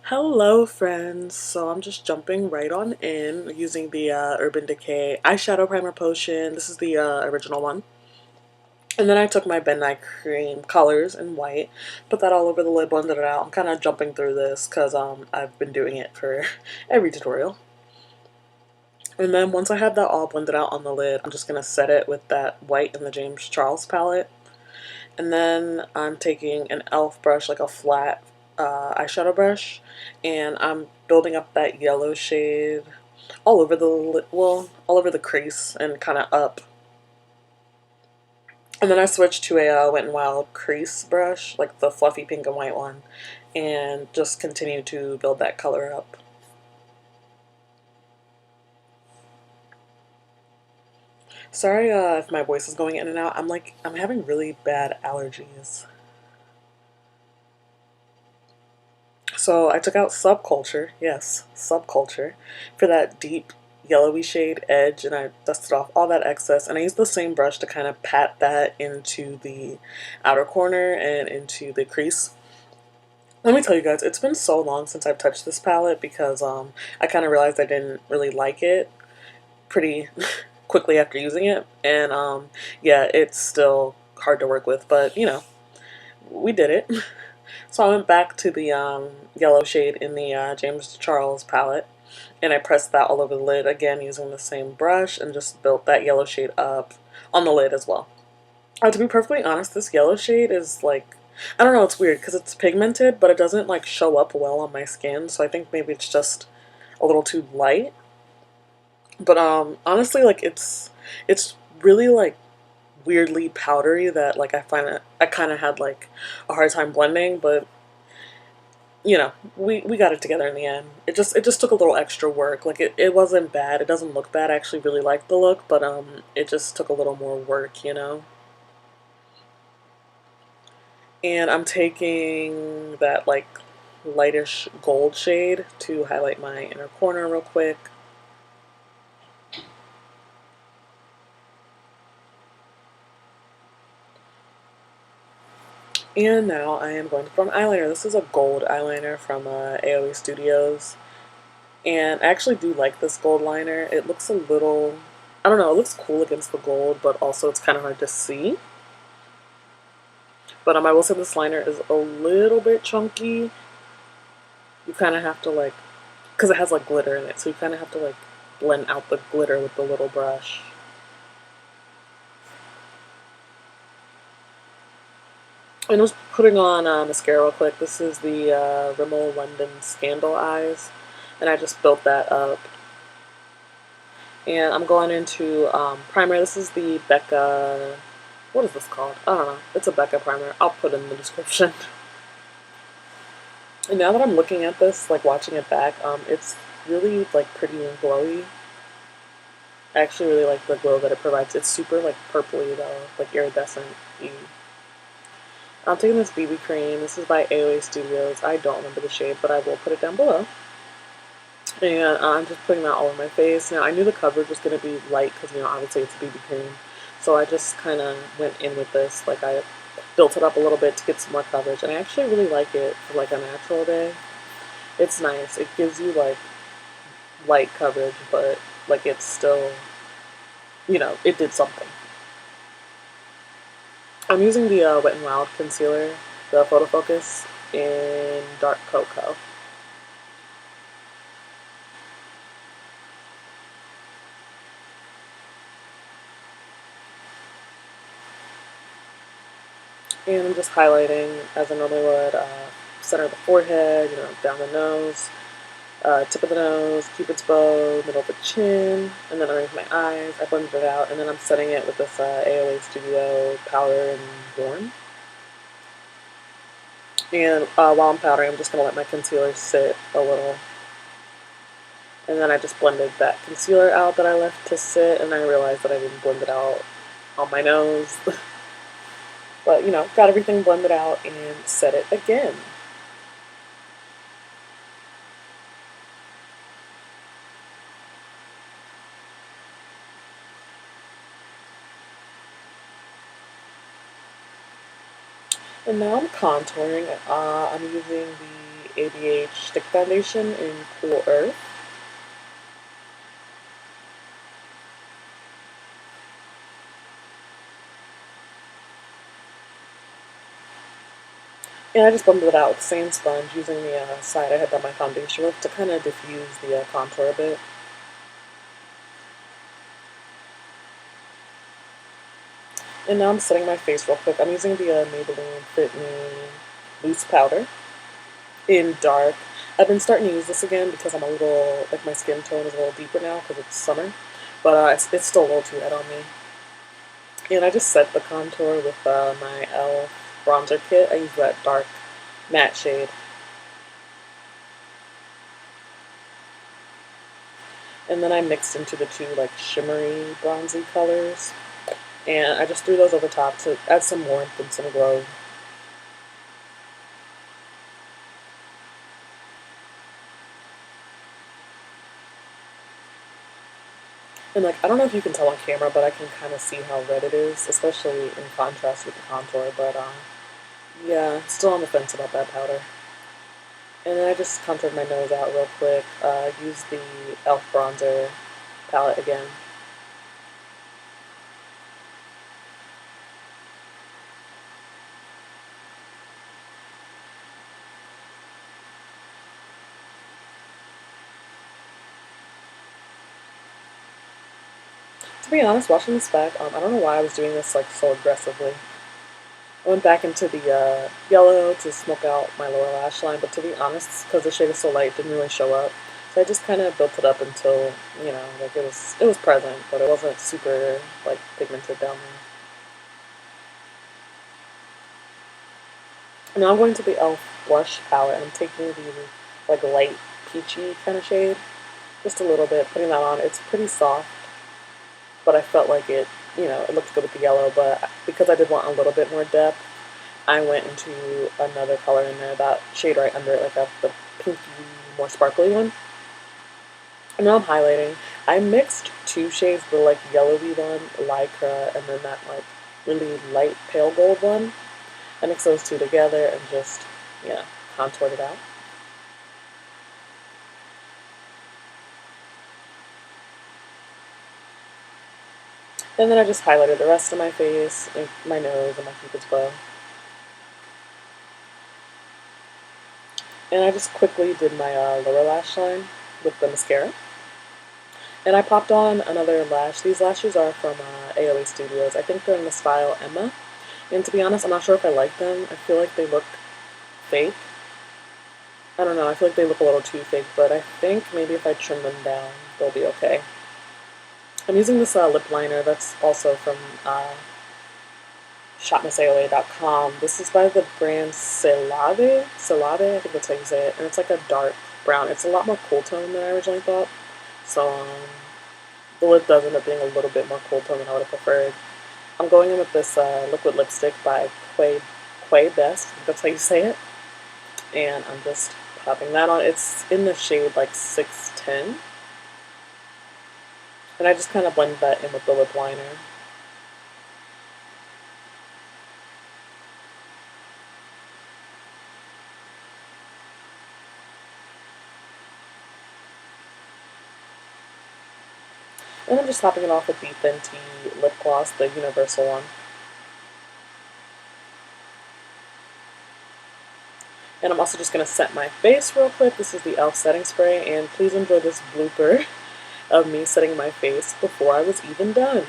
Hello friends, so I'm just jumping right on in using the Urban Decay Eyeshadow Primer Potion. This is the original one. And then I took my Nye Creme Colors in white, put that all over the lid, blended it out. I'm kind of jumping through this because I've been doing it for every tutorial. And then once I have that all blended out on the lid, I'm just going to set it with that white in the James Charles palette. And then I'm taking an e.l.f. brush, like a flat eyeshadow brush, and I'm building up that yellow shade all over all over the crease and kind of up. And then I switched to a Wet n Wild crease brush, like the fluffy pink and white one, and just continue to build that color up. Sorry if my voice is going in and out. I'm having really bad allergies. So I took out Subculture, yes, Subculture, for that deep yellowy shade edge, and I dusted off all that excess, and I used the same brush to kind of pat that into the outer corner and into the crease. Let me tell you guys, it's been so long since I've touched this palette because I kind of realized I didn't really like it pretty quickly after using it, and yeah, it's still hard to work with, but you know, we did it. So I went back to the yellow shade in the James Charles palette, and I pressed that all over the lid again using the same brush and just built that yellow shade up on the lid as well. To be perfectly honest, this yellow shade is like, I don't know, it's weird because it's pigmented, but it doesn't like show up well on my skin, so I think maybe it's just a little too light. But honestly, like it's really like weirdly powdery that like I kind of had like a hard time blending, but you know, we got it together in the end. It just took a little extra work. Like it wasn't bad. It doesn't look bad. I actually really like the look, but it just took a little more work, you know. And I'm taking that like lightish gold shade to highlight my inner corner real quick. And now I am going to put on eyeliner. This is a gold eyeliner from AOE Studios. And I actually do like this gold liner. It looks a little, I don't know, it looks cool against the gold, but also it's kind of hard to see. But I will say this liner is a little bit chunky. You kind of have to like, because it has like glitter in it, so you kind of have to like blend out the glitter with the little brush. And I was putting on mascara real quick. This is the Rimmel London Scandal Eyes, and I just built that up. And I'm going into primer. This is the Becca, what is this called? I don't know. It's a Becca primer. I'll put it in the description. And now that I'm looking at this, like watching it back, it's really like pretty and glowy. I actually really like the glow that it provides. It's super like purpley though, like iridescent-y. I'm taking this BB cream. This is by AOA Studios. I don't remember the shade, but I will put it down below. And I'm just putting that all over my face. Now, I knew the coverage was going to be light because, you know, obviously it's BB cream. So I just kind of went in with this. Like, I built it up a little bit to get some more coverage. And I actually really like it for, like, a natural day. It's nice. It gives you, like, light coverage, but, like, it's still, you know, it did something. I'm using the Wet n Wild concealer, the Photo Focus, in Dark Cocoa. And I'm just highlighting as I normally would, center of the forehead, you know, down the nose, tip of the nose, cupid's bow, middle of the chin, and then underneath my eyes. I blended it out, and then I'm setting it with this AOA Studio powder and warm. And while I'm powdering, I'm just going to let my concealer sit a little. And then I just blended that concealer out that I left to sit, and I realized that I didn't blend it out on my nose. But, you know, got everything blended out and set it again. And now I'm contouring. I'm using the ABH Stick Foundation in Cool Earth. And I just blended it out with the same sponge using the side I had done my foundation with to kind of diffuse the contour a bit. And now I'm setting my face real quick. I'm using the Maybelline Fit Me Loose Powder in dark. I've been starting to use this again because I'm a little, like my skin tone is a little deeper now because it's summer. But it's still a little too red on me. And I just set the contour with my e.l.f. bronzer kit. I use that dark matte shade. And then I mixed into the two like shimmery bronzy colors. And I just threw those over top to add some warmth and some glow. And like, I don't know if you can tell on camera, but I can kind of see how red it is, especially in contrast with the contour. But yeah, still on the fence about that powder. And then I just contoured my nose out real quick. Used the e.l.f. bronzer palette again. To be honest, watching this back, I don't know why I was doing this like so aggressively. I went back into the yellow to smoke out my lower lash line, but to be honest, because the shade is so light, it didn't really show up. So I just kind of built it up until, you know, like it was present, but it wasn't super like pigmented down there. Now I'm going to the e.l.f. blush palette, and I'm taking the like light peachy kind of shade, just a little bit, putting that on. It's pretty soft, but I felt like it, you know, it looked good with the yellow, but because I did want a little bit more depth, I went into another color in there, that shade right under it, like the pinky, more sparkly one. And now I'm highlighting. I mixed two shades, the like yellowy one, Lycra, and then that like really light pale gold one. I mixed those two together and just, you know, contoured it out. And then I just highlighted the rest of my face, and my nose, and my cupid's bow. And I just quickly did my lower lash line with the mascara. And I popped on another lash. These lashes are from AOA Studios. I think they're in the style Emma. And to be honest, I'm not sure if I like them. I feel like they look fake. I don't know, I feel like they look a little too fake, but I think maybe if I trim them down, they'll be okay. I'm using this lip liner that's also from shopmissaoa.com. This is by the brand CeLavi. CeLavi, I think that's how you say it. And it's like a dark brown. It's a lot more cool tone than I originally thought. So the lip does end up being a little bit more cool tone than I would have preferred. I'm going in with this liquid lipstick by QiBest. That's how you say it. And I'm just popping that on. It's in the shade like 610. And I just kind of blend that in with the lip liner. And I'm just topping it off with the Fenty lip gloss, the universal one. And I'm also just going to set my face real quick. This is the e.l.f. setting spray, and please enjoy this blooper of me setting my face before I was even done.